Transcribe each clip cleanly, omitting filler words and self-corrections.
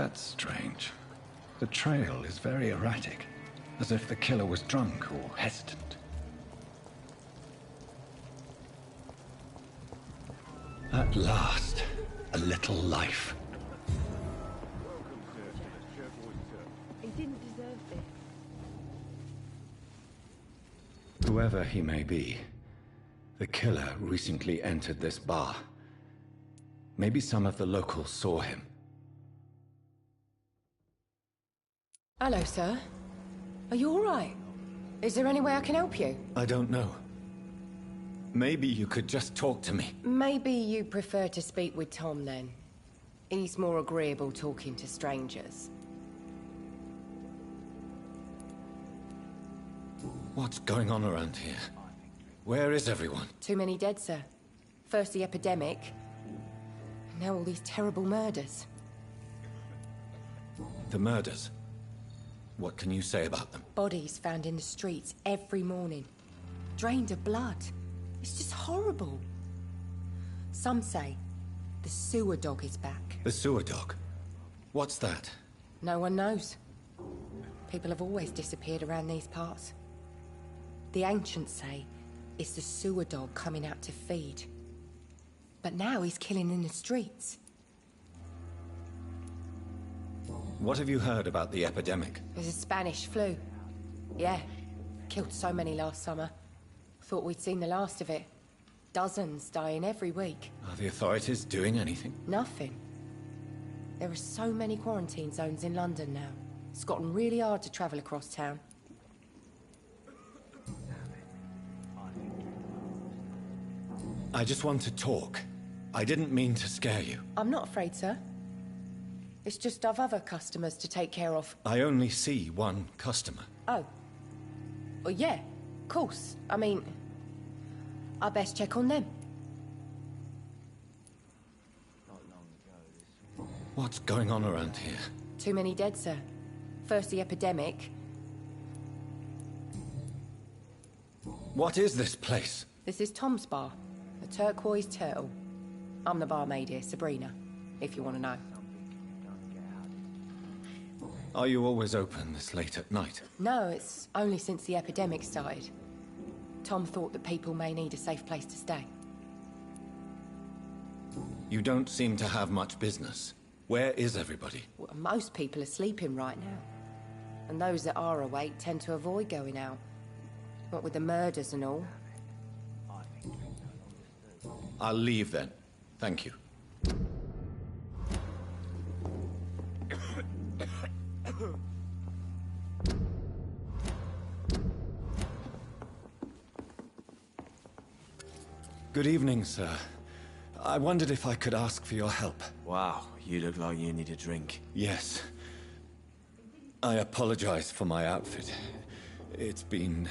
That's strange. The trail is very erratic, as if the killer was drunk or hesitant. At last, a little life. He didn't deserve this. Whoever he may be, the killer recently entered this bar. Maybe some of the locals saw him. Hello, sir. Are you all right? Is there any way I can help you? I don't know. Maybe you could just talk to me. Maybe you prefer to speak with Tom, then. He's more agreeable talking to strangers. What's going on around here? Where is everyone? Too many dead, sir. First the epidemic, now all these terrible murders. The murders? What can you say about them? Bodies found in the streets every morning. Drained of blood. It's just horrible. Some say the sewer dog is back. The sewer dog? What's that? No one knows. People have always disappeared around these parts. The ancients say it's the sewer dog coming out to feed. But now he's killing in the streets. What have you heard about the epidemic? There's a Spanish flu. Yeah, killed so many last summer. Thought we'd seen the last of it. Dozens dying every week. Are the authorities doing anything? Nothing. There are so many quarantine zones in London now. It's gotten really hard to travel across town. I just want to talk. I didn't mean to scare you. I'm not afraid, sir. It's just I've other customers to take care of. I only see one customer. Oh. Well, yeah, of course. I mean, I best check on them. What's going on around here? Too many dead, sir. First the epidemic. What is this place? This is Tom's bar, the Turquoise Turtle. I'm the barmaid here, Sabrina, if you want to know. Are you always open this late at night? No, it's only since the epidemic started. Tom thought that people may need a safe place to stay. You don't seem to have much business. Where is everybody? Well, most people are sleeping right now. And those that are awake tend to avoid going out. What with the murders and all. I'll leave then. Thank you. Good evening, sir. I wondered if I could ask for your help. Wow, you look like you need a drink. Yes. I apologize for my outfit. It's been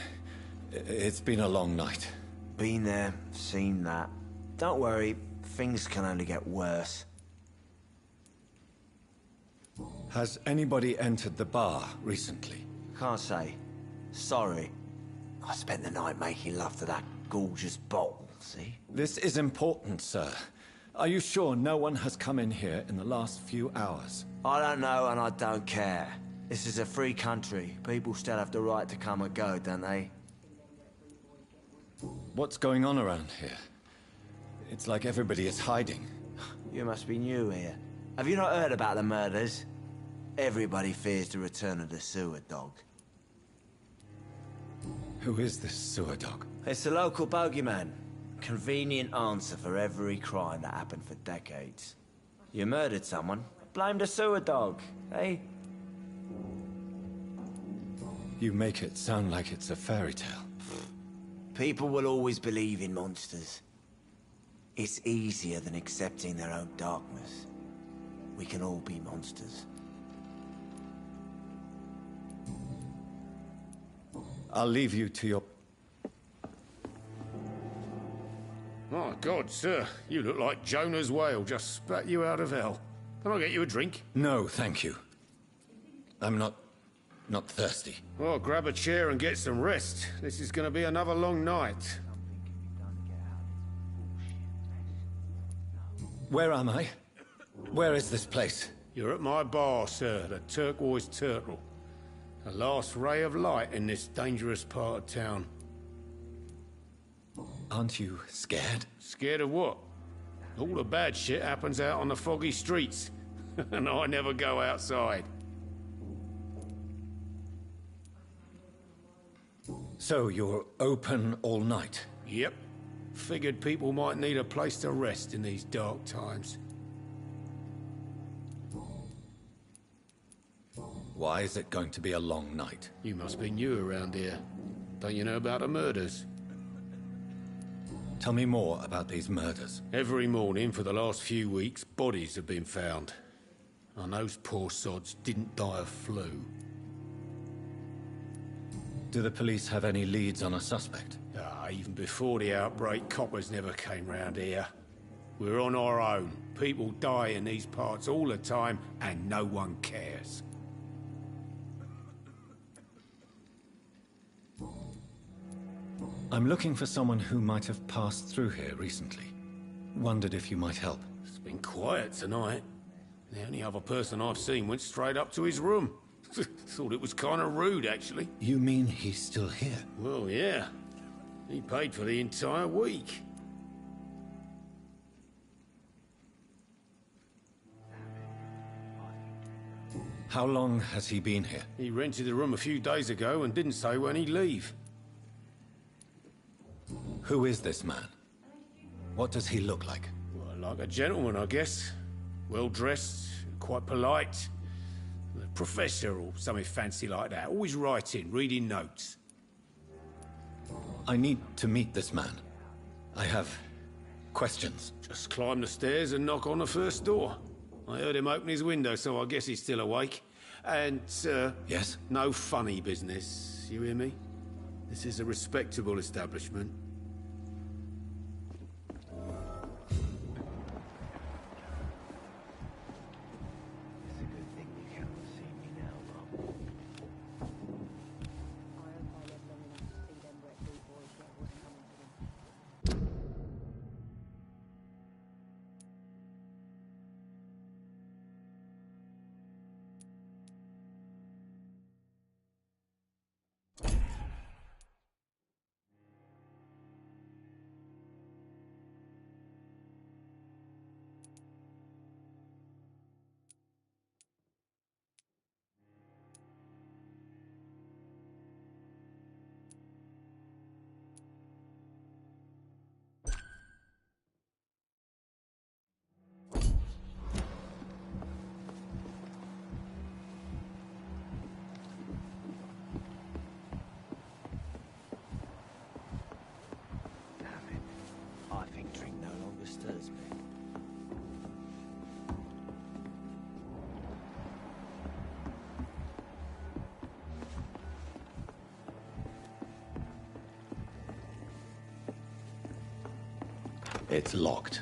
a long night. Been there, seen that. Don't worry, things can only get worse. Has anybody entered the bar recently? Can't say. Sorry. I spent the night making love to that gorgeous bottle, see? This is important, sir. Are you sure no one has come in here in the last few hours? I don't know and I don't care. This is a free country. People still have the right to come and go, don't they? What's going on around here? It's like everybody is hiding. You must be new here. Have you not heard about the murders? Everybody fears the return of the sewer dog. Who is this sewer dog? It's the local bogeyman. Convenient answer for every crime that happened for decades. You murdered someone, blame the sewer dog, eh? You make it sound like it's a fairy tale. People will always believe in monsters. It's easier than accepting their own darkness. We can all be monsters. I'll leave you to your... My God, sir, you look like Jonah's whale just spat you out of hell. Can I get you a drink? No, thank you. I'm not thirsty. Well, grab a chair and get some rest. This is going to be another long night. Where am I? Where is this place? You're at my bar, sir, the Turquoise Turtle. The last ray of light in this dangerous part of town. Aren't you scared? Scared of what? All the bad shit happens out on the foggy streets. And I never go outside. So you're open all night? Yep. Figured people might need a place to rest in these dark times. Why is it going to be a long night? You must be new around here. Don't you know about the murders? Tell me more about these murders. Every morning for the last few weeks, bodies have been found. And those poor sods didn't die of flu. Do the police have any leads on a suspect? Even before the outbreak, coppers never came round here. We're on our own. People die in these parts all the time, and no one cares. I'm looking for someone who might have passed through here recently. Wondered if you might help. It's been quiet tonight. The only other person I've seen went straight up to his room. Thought it was kind of rude, actually. You mean he's still here? Well, yeah. He paid for the entire week. How long has he been here? He rented the room a few days ago and didn't say when he'd leave. Who is this man? What does he look like? Well, like a gentleman, I guess. Well-dressed, quite polite. A professor or something fancy like that. Always writing, reading notes. I need to meet this man. I have questions. Just climb the stairs and knock on the first door. I heard him open his window, so I guess he's still awake. And, Yes? no funny business, you hear me? This is a respectable establishment. It's a good thing you cannot see me now, Mum. I think drink no longer stirs me. It's locked.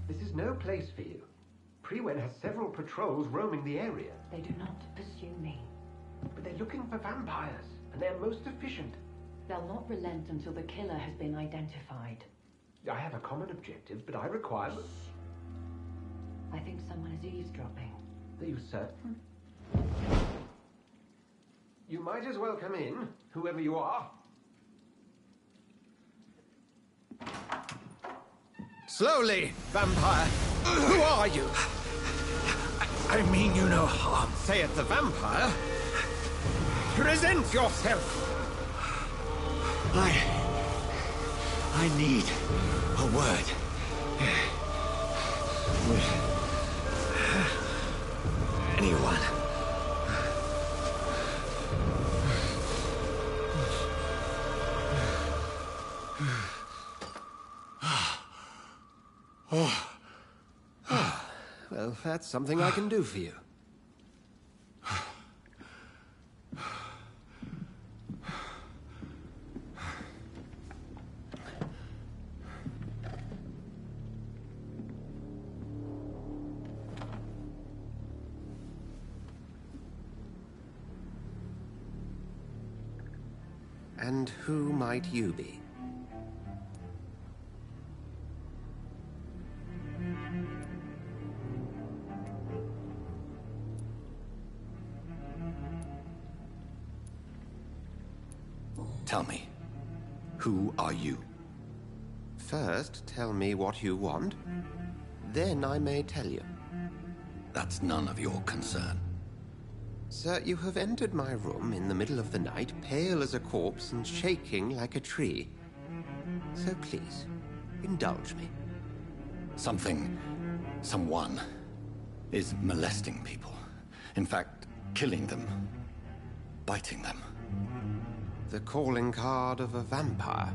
This is no place for you. Prewen has several patrols roaming the area. They do not pursue me. But they're looking for vampires, and they're most efficient. They'll not relent until the killer has been identified. I have a common objective, but I require... I think someone is eavesdropping. Are you certain? You might as well come in, whoever you are. Slowly, vampire! Who are you? I mean you no harm. Say it, the vampire. Present yourself! I need a word. With anyone. Well, that's something I can do for you. And who might you be? Tell me, who are you? First, tell me what you want. Then I may tell you. That's none of your concern. Sir, you have entered my room in the middle of the night, pale as a corpse and shaking like a tree. So please, indulge me. Someone is molesting people. In fact, killing them. Biting them. The calling card of a vampire.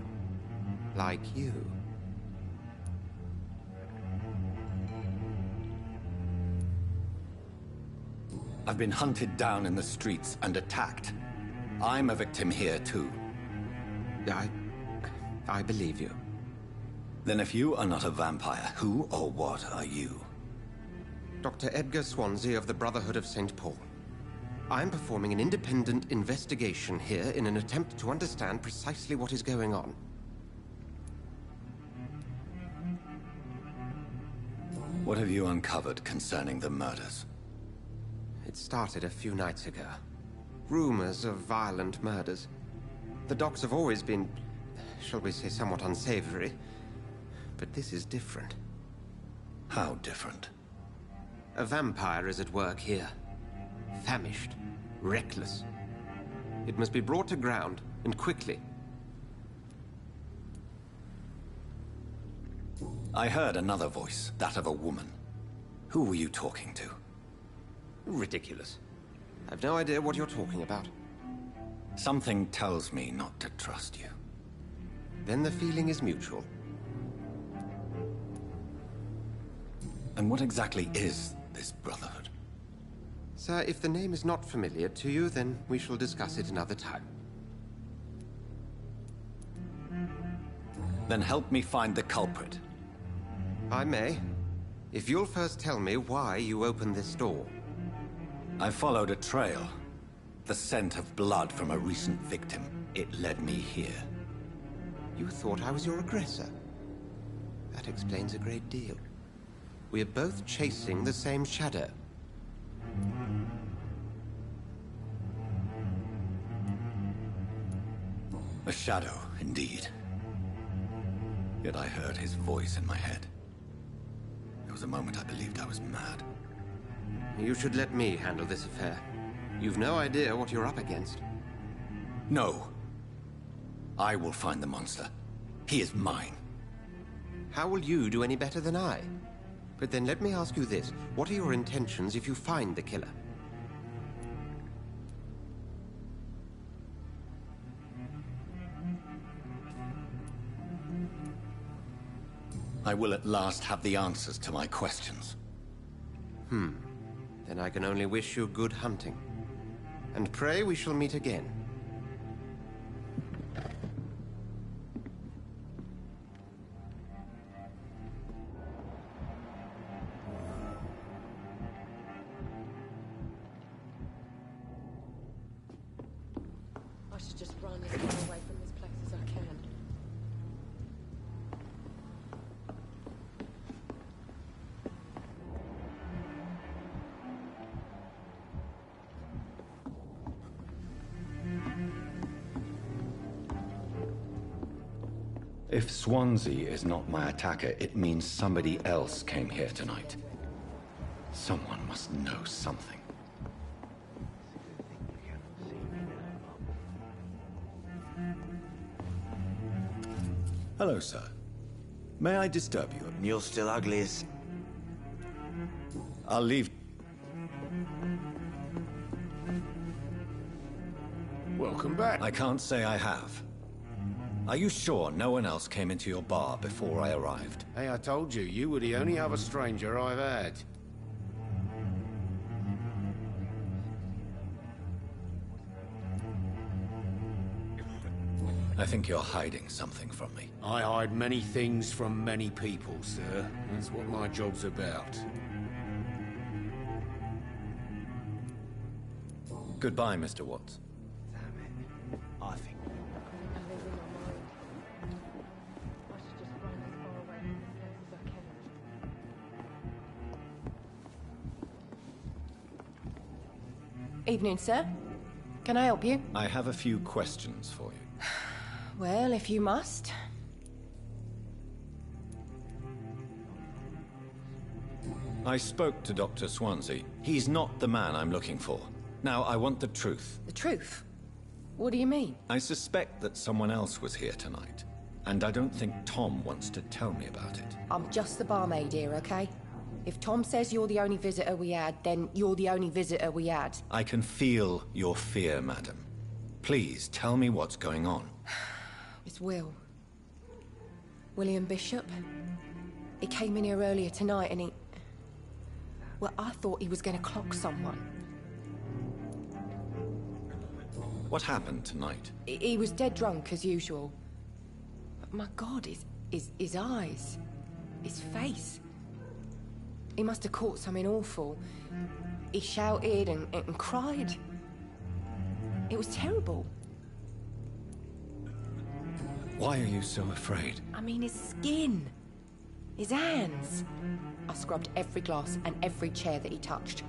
Like you. I've been hunted down in the streets and attacked. I'm a victim here, too. I believe you. Then if you are not a vampire, who or what are you? Dr. Edgar Swansea of the Brotherhood of St. Paul. I'm performing an independent investigation here in an attempt to understand precisely what is going on. What have you uncovered concerning the murders? It started a few nights ago. Rumors of violent murders. The docks have always been, shall we say, somewhat unsavory. But this is different. How different? A vampire is at work here. Famished. Reckless. It must be brought to ground, and quickly. I heard another voice, that of a woman. Who were you talking to? Ridiculous. I've no idea what you're talking about. Something tells me not to trust you. Then the feeling is mutual. And what exactly is this Brotherhood? Sir, if the name is not familiar to you, then we shall discuss it another time. Then help me find the culprit. I may. If you'll first tell me why you opened this door. I followed a trail. The scent of blood from a recent victim. It led me here. You thought I was your aggressor. That explains a great deal. We are both chasing the same shadow. A shadow, indeed. Yet I heard his voice in my head. There was a moment I believed I was mad. You should let me handle this affair. You've no idea what you're up against. No. I will find the monster. He is mine. How will you do any better than I? But then let me ask you this. What are your intentions if you find the killer? I will at last have the answers to my questions. Then I can only wish you good hunting. And pray we shall meet again. I should just run as far away from this place as I can. If Swansea is not my attacker, it means somebody else came here tonight. Someone must know something. Hello, sir. May I disturb you? You're still ugly as... I'll leave. Welcome back. I can't say I have. Are you sure no one else came into your bar before I arrived? Hey, I told you, you were the only other stranger I've had. I think you're hiding something from me. I hide many things from many people, sir. That's what my job's about. Goodbye, Mr. Watts. Damn it. I think... Evening, sir. Can I help you? I have a few questions for you. Well, if you must. I spoke to Dr. Swansea. He's not the man I'm looking for. Now, I want the truth. The truth? What do you mean? I suspect that someone else was here tonight, and I don't think Tom wants to tell me about it. I'm just the barmaid here, okay? If Tom says you're the only visitor we had, then you're the only visitor we had. I can feel your fear, madam. Please, tell me what's going on. It's Will. William Bishop. He came in here earlier tonight and he... Well, I thought he was going to clock someone. What happened tonight? He was dead drunk, as usual. But my God, his eyes. His face. He must have caught something awful. He shouted and cried. It was terrible. Why are you so afraid? I mean, his skin. His hands. I scrubbed every glass and every chair that he touched.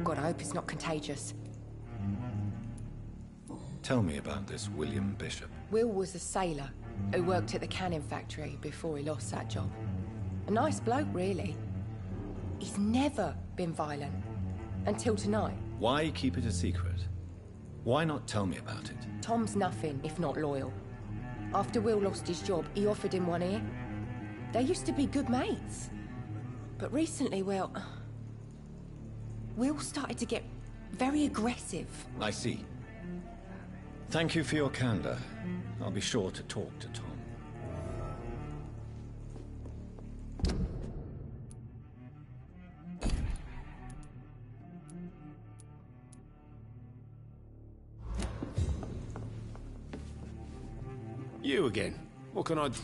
God, I hope it's not contagious. Tell me about this William Bishop. Will was a sailor who worked at the canning factory before he lost that job. A nice bloke, really. He's never been violent. Until tonight. Why keep it a secret? Why not tell me about it? Tom's nothing if not loyal. After Will lost his job, he offered him one ear. They used to be good mates. But recently, well... Will started to get very aggressive. I see. Thank you for your candor. I'll be sure to talk to Tom. You again. What can I do?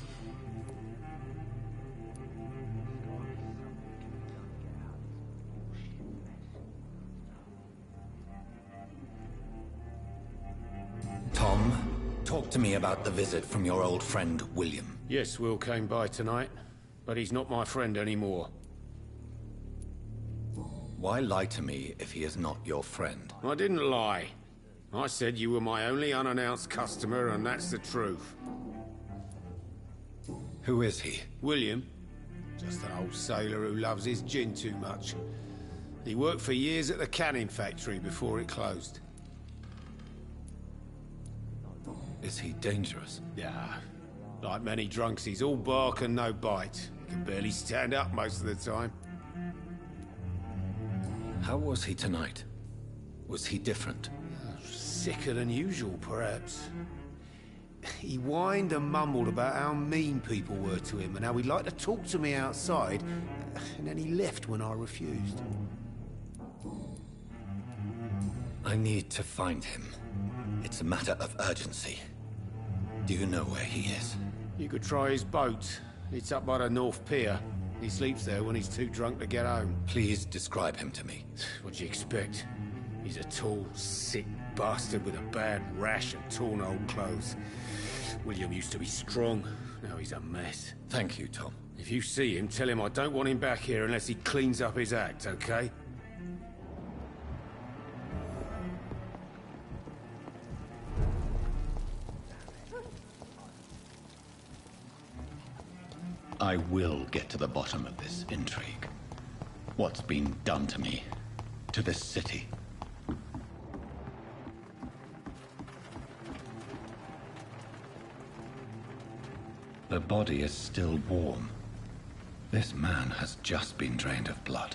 Tom, talk to me about the visit from your old friend, William. Yes, Will came by tonight, but he's not my friend anymore. Why lie to me if he is not your friend? I didn't lie. I said you were my only unannounced customer, and that's the truth. Who is he? William. Just an old sailor who loves his gin too much. He worked for years at the canning factory before it closed. Is he dangerous? Yeah. Like many drunks, he's all bark and no bite. He can barely stand up most of the time. How was he tonight? Was he different? Sicker than usual, perhaps. He whined and mumbled about how mean people were to him and how he'd like to talk to me outside, and then he left when I refused. I need to find him. It's a matter of urgency. Do you know where he is? You could try his boat. It's up by the North Pier. He sleeps there when he's too drunk to get home. Please describe him to me. What'd you expect? He's a tall, sick bastard with a bad rash and torn old clothes. William used to be strong. Now he's a mess. Thank you, Tom. If you see him, tell him I don't want him back here unless he cleans up his act, okay? I will get to the bottom of this intrigue. What's been done to me, to this city. The body is still warm. This man has just been drained of blood.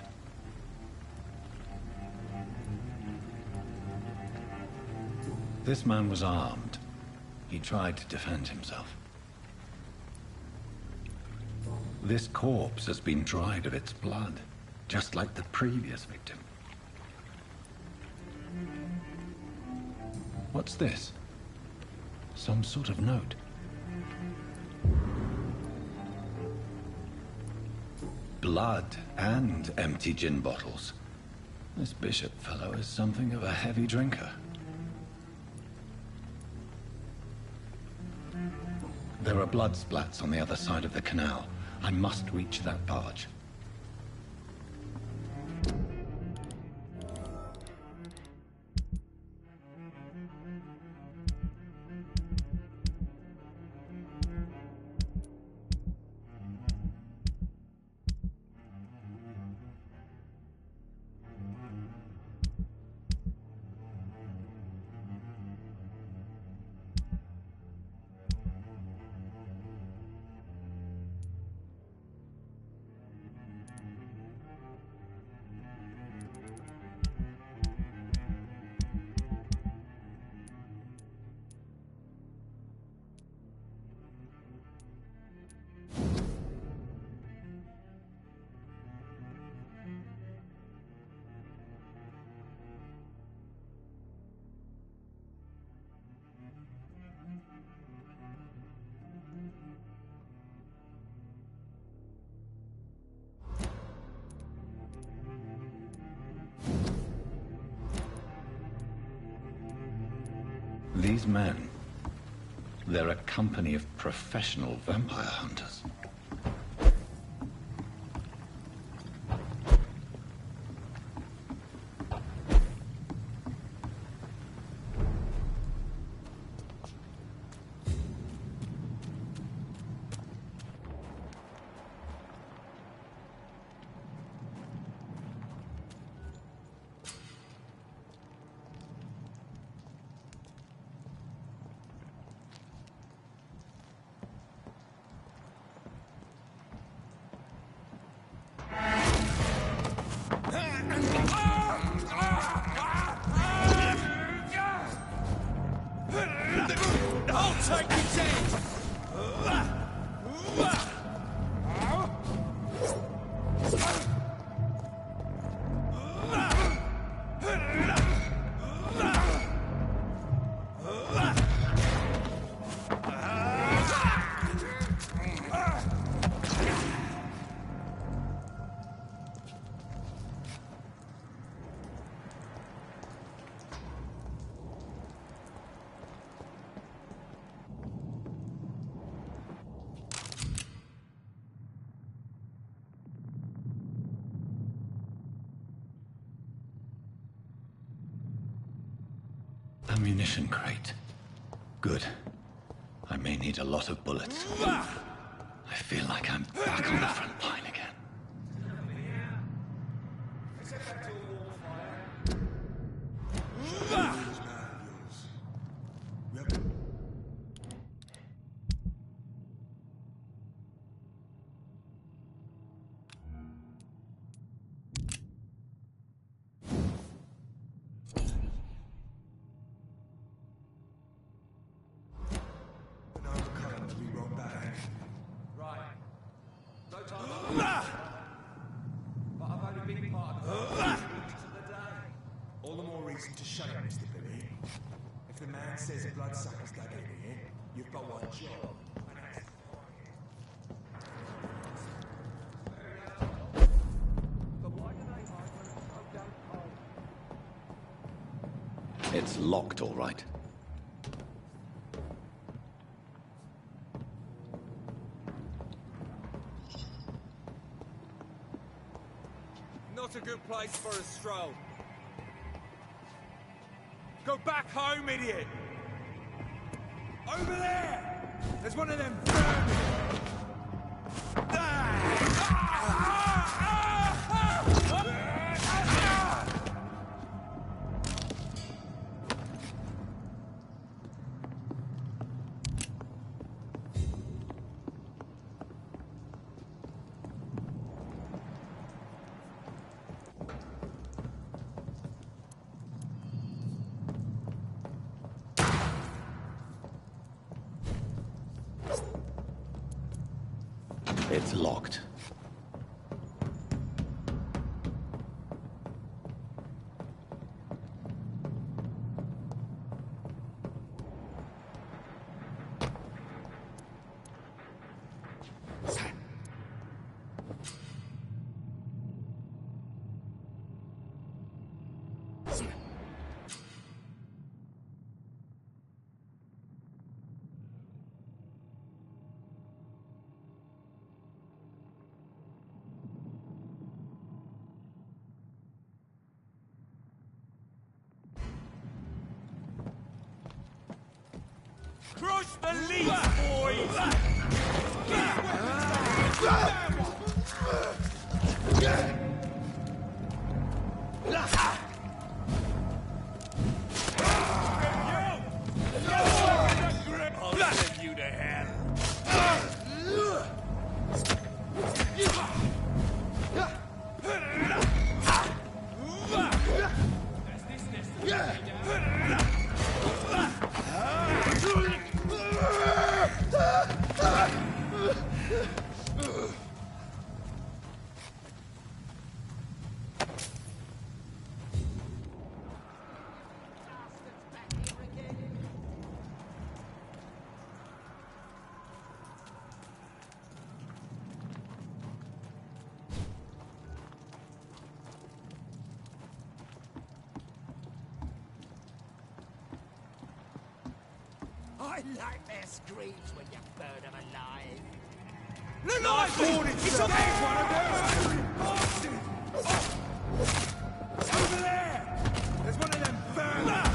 This man was armed. He tried to defend himself. This corpse has been dried of its blood, just like the previous victim. What's this? Some sort of note. Blood and empty gin bottles. This Bishop fellow is something of a heavy drinker. There are blood splats on the other side of the canal. I must reach that barge. These men, they're a company of professional vampire hunters. Ammunition crate. Good. I may need a lot of bullets. I feel like I'm back on the front line again. All the more reason to shut up, Mr. Billy. If the man says a bloodsucker's dug in here, you've got one job. It's locked, all right. Not a good place for a stroll. Go back home, idiot! Over there! There's one of them vermin! It's locked. Crush the leaves, boys! I'll send you to hell. My nightmare screams when you burn them alive. The knife! It's a over there! There's one of them burners!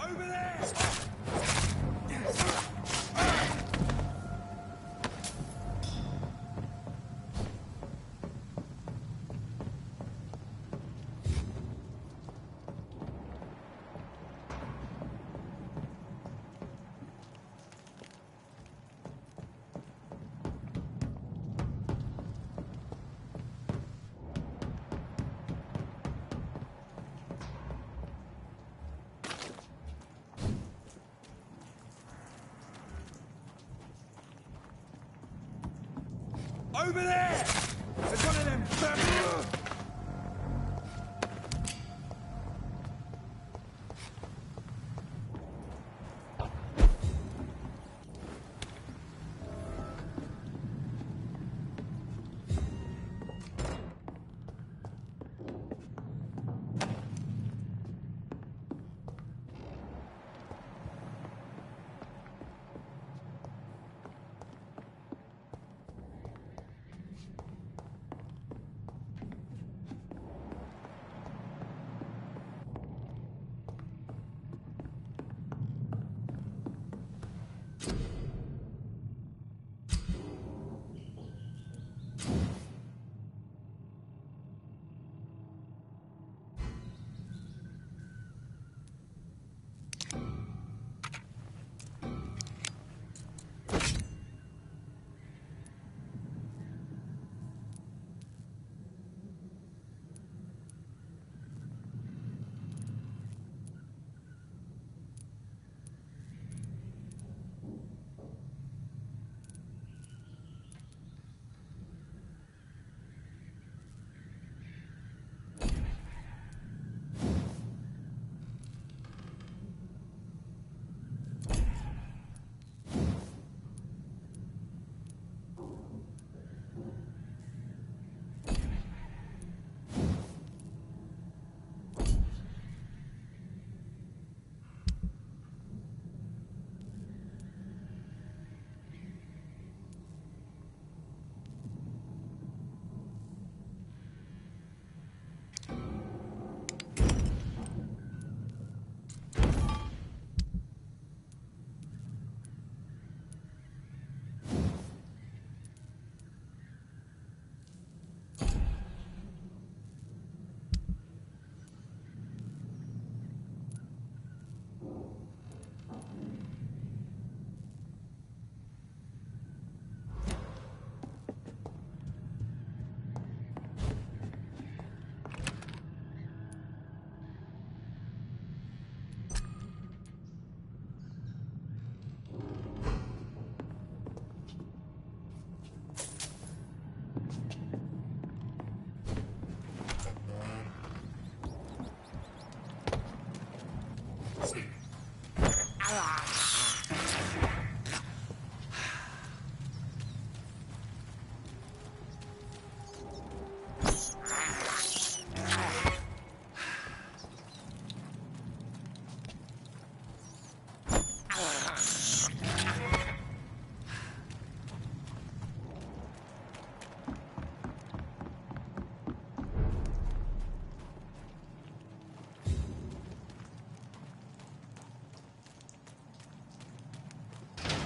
Over there! Over there! There's one of them Vampyr!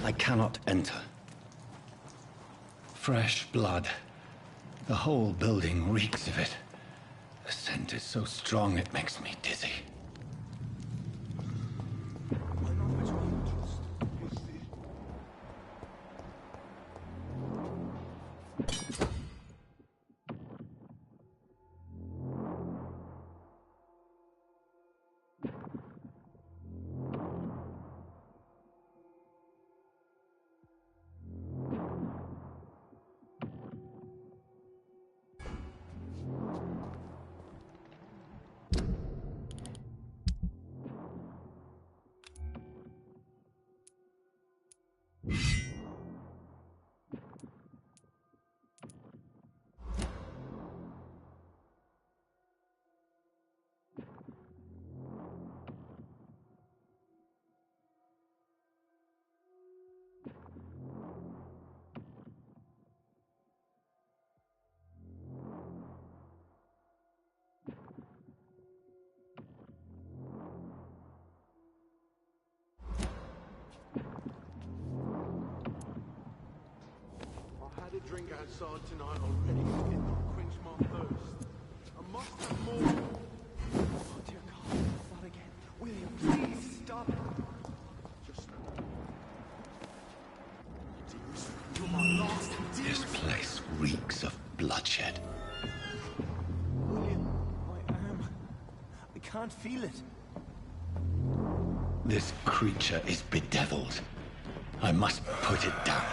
I cannot enter. Fresh blood. The whole building reeks of it. The scent is so strong it makes me dizzy. Drink outside tonight already. It don't quench my thirst. I must have more. Oh dear God, not again. William, please stop it. Just dearest, you're my last dearest. This place reeks of bloodshed. William, my arm. I can't feel it. This creature is bedeviled. I must put it down.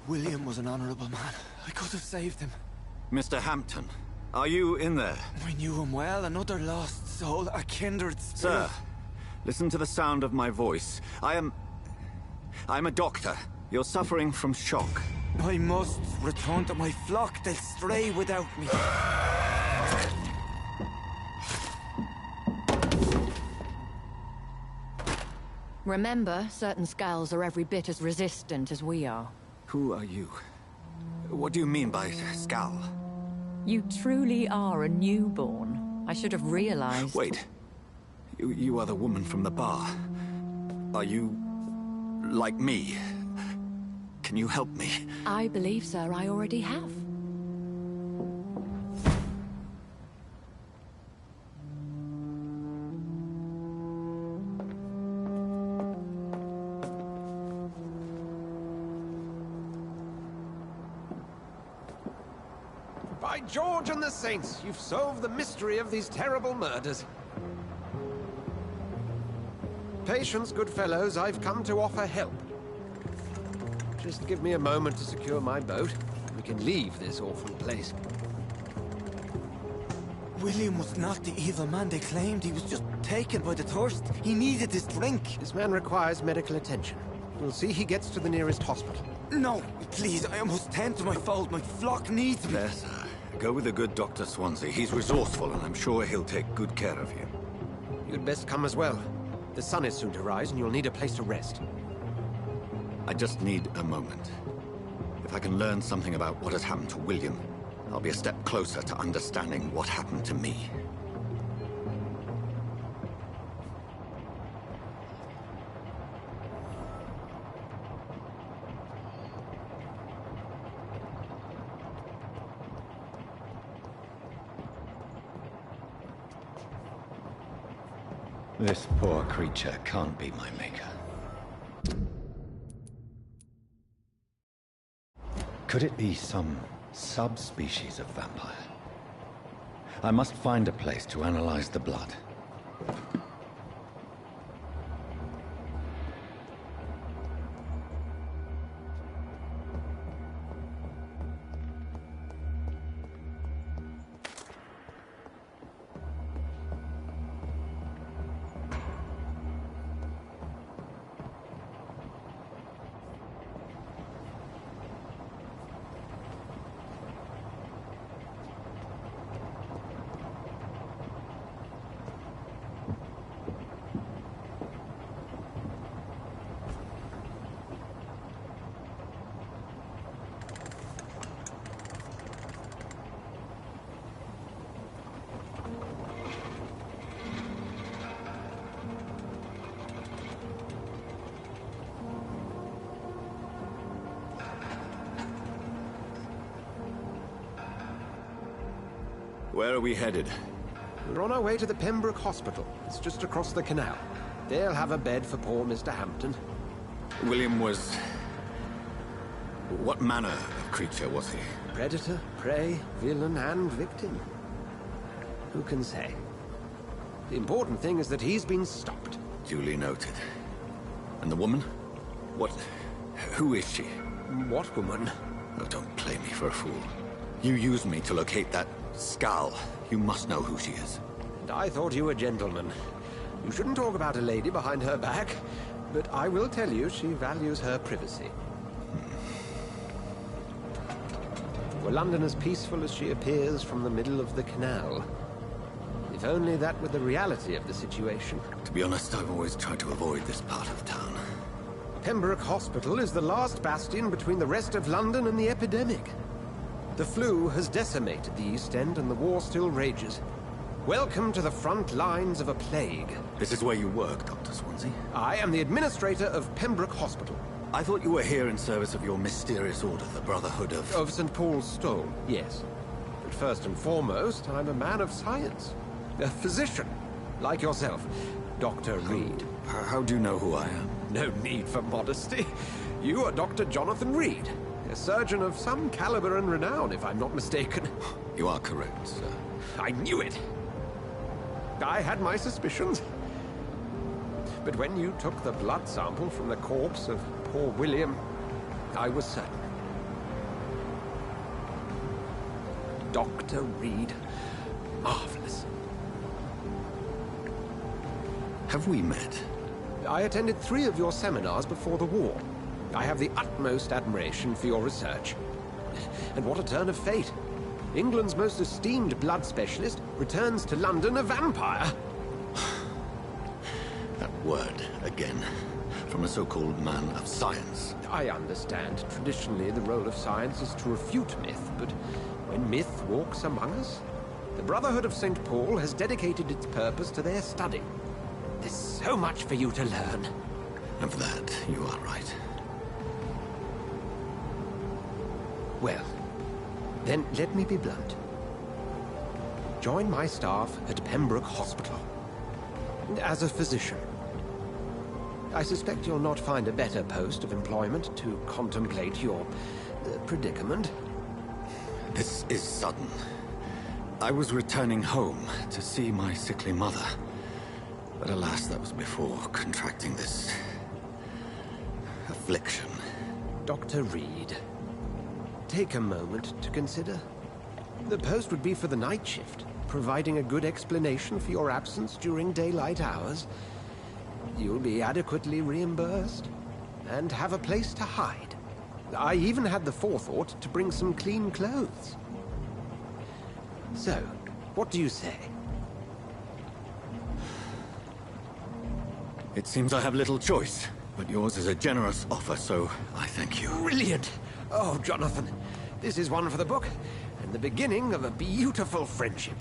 William was an honorable man. I could have saved him. Mr. Hampton, are you in there? I knew him well, another lost soul, a kindred spirit. Sir, listen to the sound of my voice. I'm a doctor. You're suffering from shock. I must return to my flock. They'll stray without me. Remember, certain skulls are every bit as resistant as we are. Who are you? What do you mean by skull? You truly are a newborn. I should have realized. Wait. You are the woman from the bar. Are you... like me? Can you help me? I believe, sir, I already have. By George and the Saints, you've solved the mystery of these terrible murders. Patience, good fellows, I've come to offer help. Just give me a moment to secure my boat. We can leave this awful place. William was not the evil man they claimed. He was just taken by the thirst. He needed this drink. This man requires medical attention. We'll see he gets to the nearest hospital. No, please, I must tend to my fold. My flock needs me. There, sir. Go with the good Dr. Swansea. He's resourceful, and I'm sure he'll take good care of you. You'd best come as well. The sun is soon to rise, and you'll need a place to rest. I just need a moment. If I can learn something about what has happened to William, I'll be a step closer to understanding what happened to me. This poor creature can't be my maker. Could it be some subspecies of vampire? I must find a place to analyze the blood. Where are we headed? We're on our way to the Pembroke Hospital. It's just across the canal. They'll have a bed for poor Mr. Hampton. William was... what manner of creature was he? Predator, prey, villain, and victim. Who can say? The important thing is that he's been stopped. Duly noted. And the woman? What... who is she? What woman? Oh, don't play me for a fool. You used me to locate that skull. You must know who she is. And I thought you a gentleman. You shouldn't talk about a lady behind her back, but I will tell you she values her privacy. Were London as peaceful as she appears from the middle of the canal? If only that were the reality of the situation. To be honest, I've always tried to avoid this part of town. Pembroke Hospital is the last bastion between the rest of London and the epidemic. The flu has decimated the East End and the war still rages. Welcome to the front lines of a plague. This is where you work, Dr. Swansea? I am the administrator of Pembroke Hospital. I thought you were here in service of your mysterious order, the Brotherhood of... Of St. Paul's Stole, yes. But first and foremost, I'm a man of science. A physician, like yourself, Dr. Reed. How do you know who I am? No need for modesty. You are Dr. Jonathan Reed, a surgeon of some caliber and renown, if I'm not mistaken. You are correct, sir. I knew it! I had my suspicions. But when you took the blood sample from the corpse of poor William, I was certain. Dr. Reed. Marvelous. Have we met? I attended 3 of your seminars before the war. I have the utmost admiration for your research. And what a turn of fate. England's most esteemed blood specialist returns to London a vampire. That word, again. From a so-called man of science. I understand. Traditionally, the role of science is to refute myth, but when myth walks among us, The Brotherhood of St. Paul has dedicated its purpose to their study. There's so much for you to learn. Of that, you are right. Well, then let me be blunt. Join my staff at Pembroke Hospital. As a physician. I suspect you'll not find a better post of employment to contemplate your predicament. This is sudden. I was returning home to see my sickly mother. But alas, that was before contracting this affliction. Dr. Reed, take a moment to consider. The post would be for the night shift, providing a good explanation for your absence during daylight hours. You'll be adequately reimbursed, and have a place to hide. I even had the forethought to bring some clean clothes. So, what do you say? It seems I have little choice, but yours is a generous offer, so I thank you. Brilliant! Oh, Jonathan, this is one for the book, and the beginning of a beautiful friendship.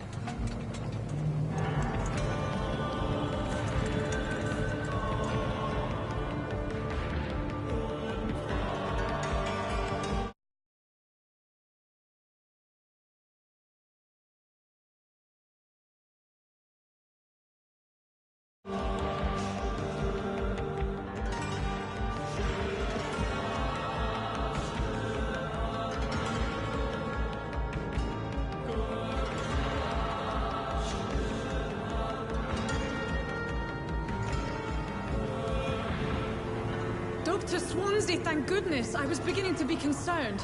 Dr. Swansea, thank goodness. I was beginning to be concerned.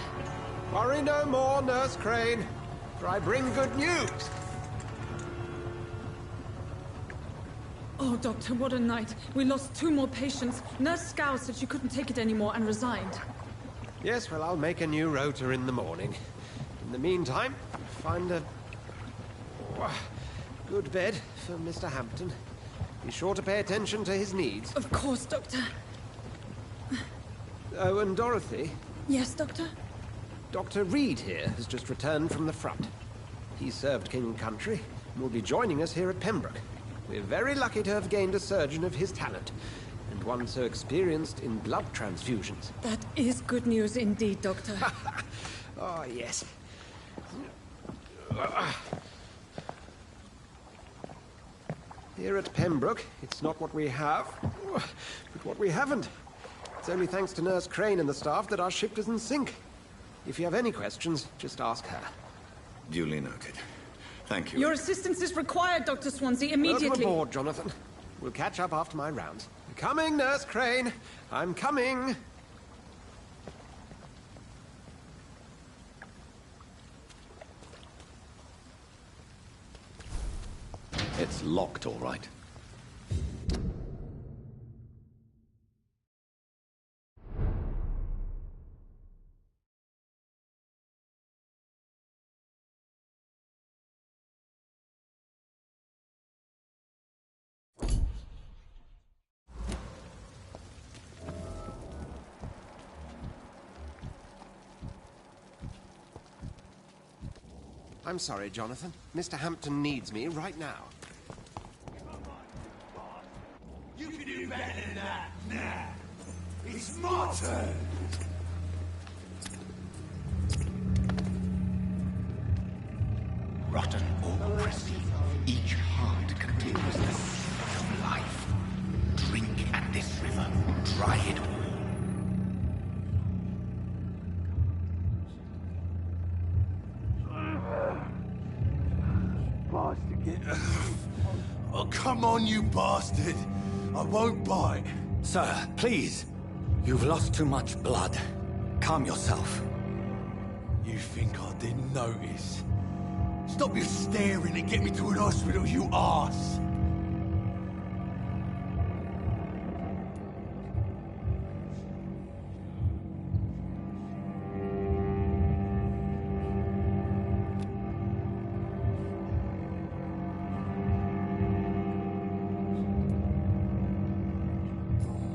Worry no more, Nurse Crane, for I bring good news. Oh, Doctor, what a night. We lost 2 more patients. Nurse Scow said she couldn't take it anymore and resigned. Yes, well, I'll make a new rota in the morning. In the meantime, find a good bed for Mr. Hampton. Be sure to pay attention to his needs. Of course, Doctor. Oh, and Dorothy? Yes, Doctor? Dr. Reed here has just returned from the front. He served King and Country and will be joining us here at Pembroke. We're very lucky to have gained a surgeon of his talent, and one so experienced in blood transfusions. That is good news indeed, Doctor. Oh, yes. Here at Pembroke, it's not what we have, but what we haven't. It's only thanks to Nurse Crane and the staff that our ship doesn't sink. If you have any questions, just ask her. Duly noted. Thank you. Your assistance is required, Dr. Swansea, immediately. Welcome aboard, Jonathan. We'll catch up after my rounds. I'm coming, Nurse Crane. I'm coming. It's locked, all right. I'm sorry, Jonathan. Mr. Hampton needs me right now. You can do better than that. Nah. It's my turn. Rotten or crispy, each heart contains the seed of life. Drink at this river, try it all. Oh, come on, you bastard! I won't bite. Sir, please. You've lost too much blood. Calm yourself. You think I didn't notice? Stop your staring and get me to an hospital, you arse!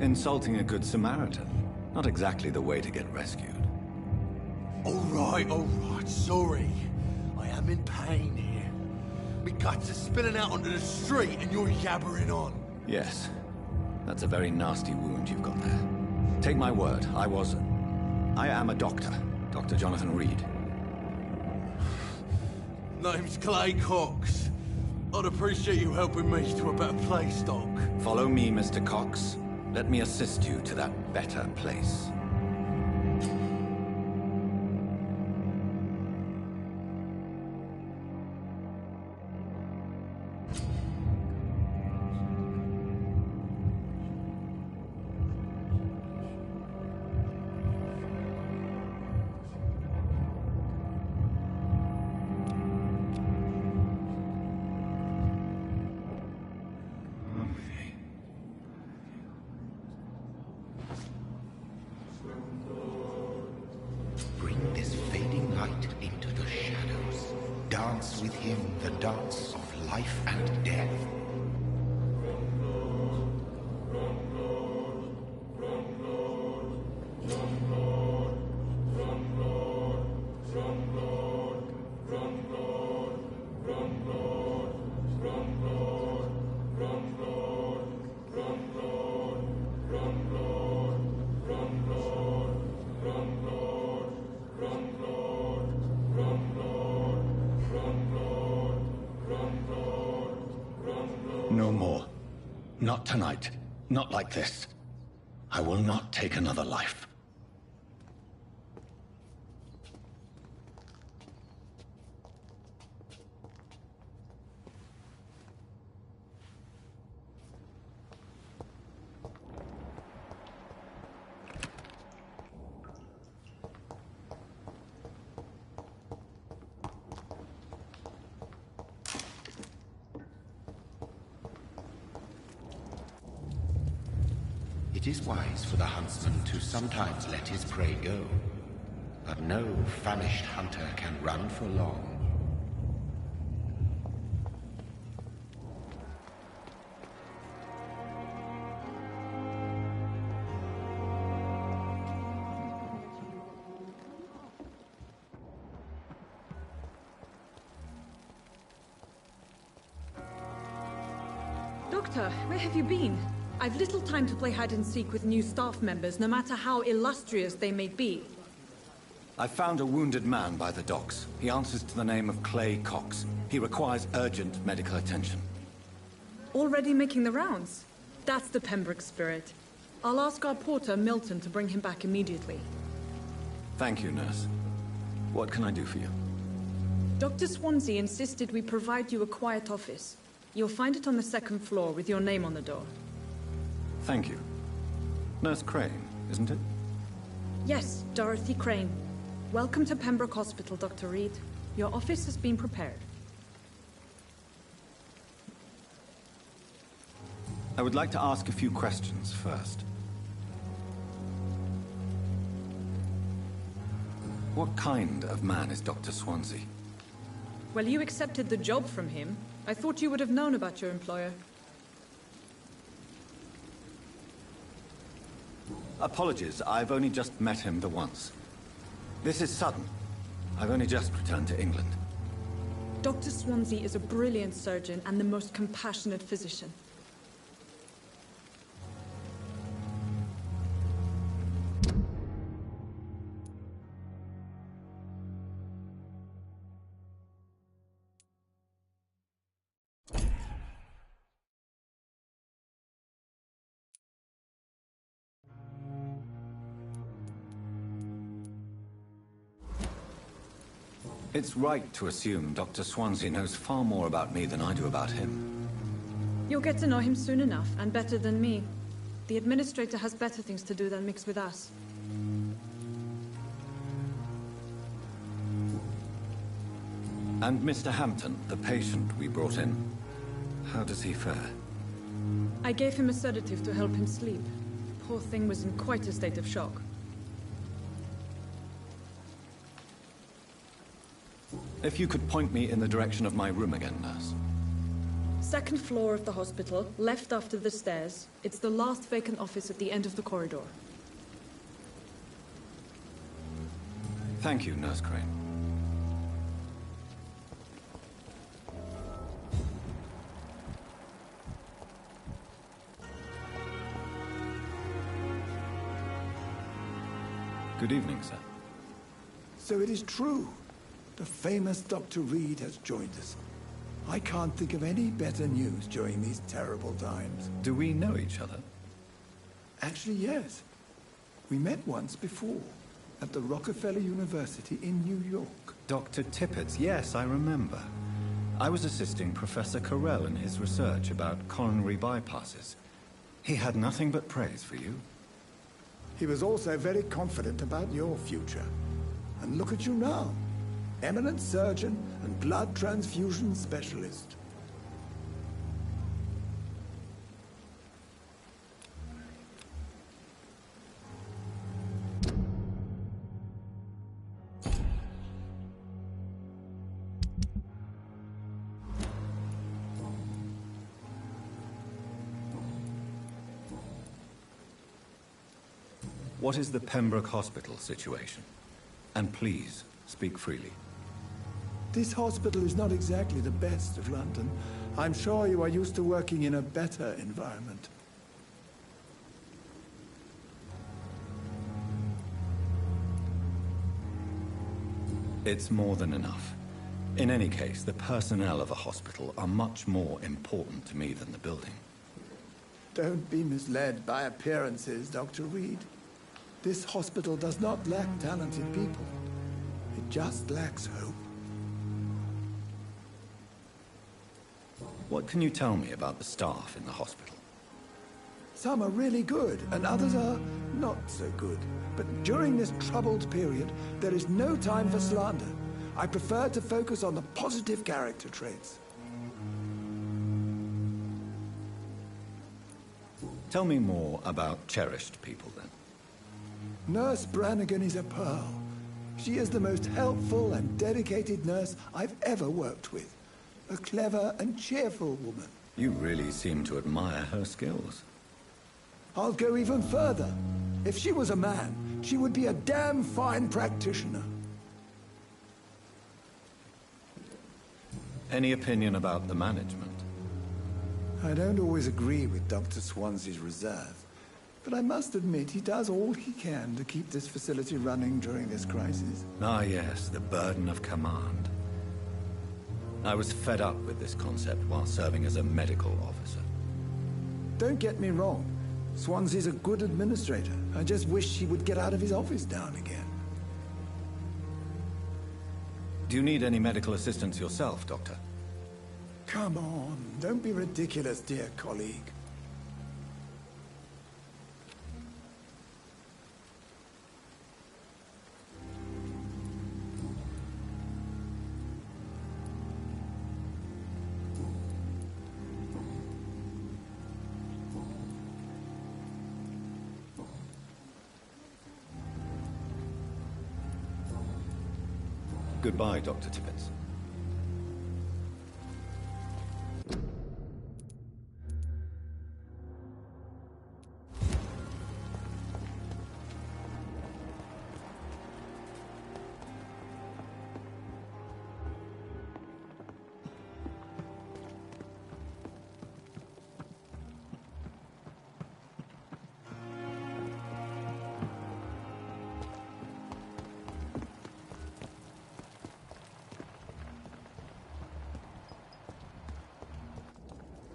Insulting a good Samaritan. Not exactly the way to get rescued. All right, sorry. I am in pain here. guts are spilling out onto the street and you're yabbering on. Yes. That's a very nasty wound you've got there. Take my word, I am a doctor. Dr. Jonathan Reed. Name's Clay Cox. I'd appreciate you helping me to a better place, Doc. Follow me, Mr. Cox. Let me assist you to that better place. Bring this fading light into the shadows. Dance with him the dance of life and death. No more. Not tonight. Not like this. I will not take another life. It is wise for the huntsman to sometimes let his prey go, but no famished hunter can run for long. Doctor, where have you been? I've little time to play hide and seek with new staff members, no matter how illustrious they may be. I found a wounded man by the docks. He answers to the name of Clay Cox. He requires urgent medical attention. Already making the rounds? That's the Pembroke spirit. I'll ask our porter, Milton, to bring him back immediately. Thank you, nurse. What can I do for you? Dr. Swansea insisted we provide you a quiet office. You'll find it on the second floor with your name on the door. Thank you. Nurse Crane, isn't it? Yes, Dorothy Crane. Welcome to Pembroke Hospital, Dr. Reed. Your office has been prepared. I would like to ask a few questions first. What kind of man is Dr. Swansea? Well, you accepted the job from him. I thought you would have known about your employer. Apologies, I've only just met him the once. This is sudden. I've only just returned to England. Dr. Swansea is a brilliant surgeon and the most compassionate physician. It's right to assume Dr. Swansea knows far more about me than I do about him. You'll get to know him soon enough, and better than me. The administrator has better things to do than mix with us. And Mr. Hampton, the patient we brought in, how does he fare? I gave him a sedative to help him sleep. Poor thing was in quite a state of shock. If you could point me in the direction of my room again, nurse. Second floor of the hospital, left after the stairs. It's the last vacant office at the end of the corridor. Thank you, Nurse Crane. Good evening, sir. So it is true. The famous Dr. Reed has joined us. I can't think of any better news during these terrible times. Do we know each other? Actually, yes. We met once before, at the Rockefeller University in New York. Dr. Tippett, yes, I remember. I was assisting Professor Carell in his research about coronary bypasses. He had nothing but praise for you. He was also very confident about your future. And look at you now. Eminent surgeon and blood transfusion specialist. What is the Pembroke Hospital situation? And please, speak freely. This hospital is not exactly the best of London. I'm sure you are used to working in a better environment. It's more than enough. In any case, the personnel of a hospital are much more important to me than the building. Don't be misled by appearances, Dr. Reed. This hospital does not lack talented people. It just lacks hope. What can you tell me about the staff in the hospital? Some are really good, and others are not so good. But during this troubled period, there is no time for slander. I prefer to focus on the positive character traits. Tell me more about cherished people, then. Nurse Brannigan is a pearl. She is the most helpful and dedicated nurse I've ever worked with. A clever and cheerful woman. You really seem to admire her skills. I'll go even further. If she was a man, she would be a damn fine practitioner. Any opinion about the management? I don't always agree with Dr. Swansea's reserve, but I must admit he does all he can to keep this facility running during this crisis. Ah, yes, the burden of command. I was fed up with this concept while serving as a medical officer. Don't get me wrong. Swansea's a good administrator. I just wish he would get out of his office now and again. Do you need any medical assistance yourself, Doctor? Come on, don't be ridiculous, dear colleague. Goodbye, Dr. Tippett.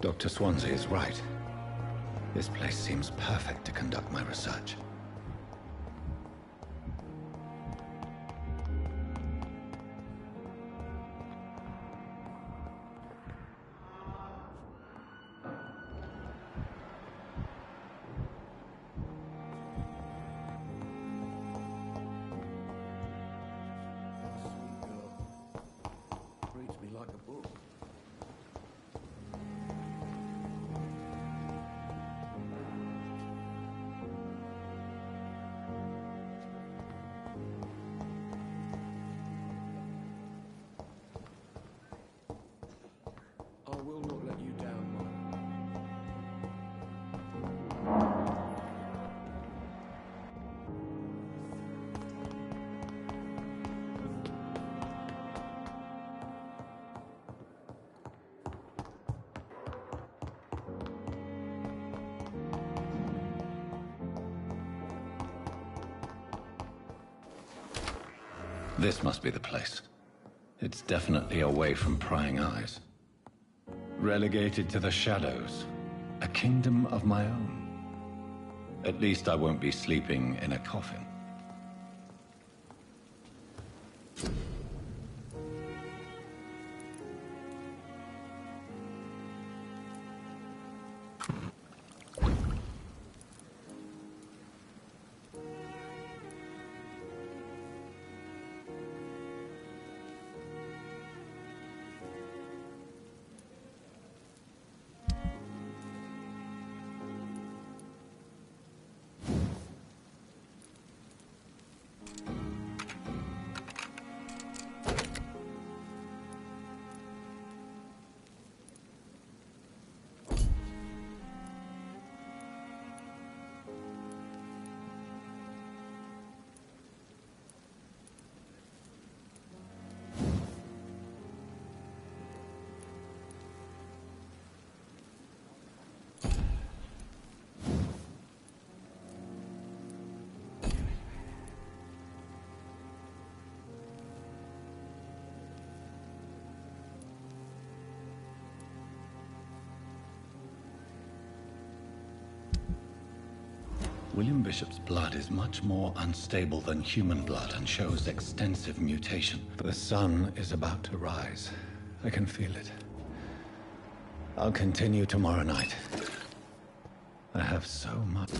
Dr. Swansea is right. This place seems perfect to conduct my research. Reads me like a book. This must be the place. It's definitely away from prying eyes. Relegated to the shadows. A kingdom of my own. At least I won't be sleeping in a coffin. William Bishop's blood is much more unstable than human blood and shows extensive mutation. The sun is about to rise. I can feel it. I'll continue tomorrow night. I have so much...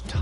time.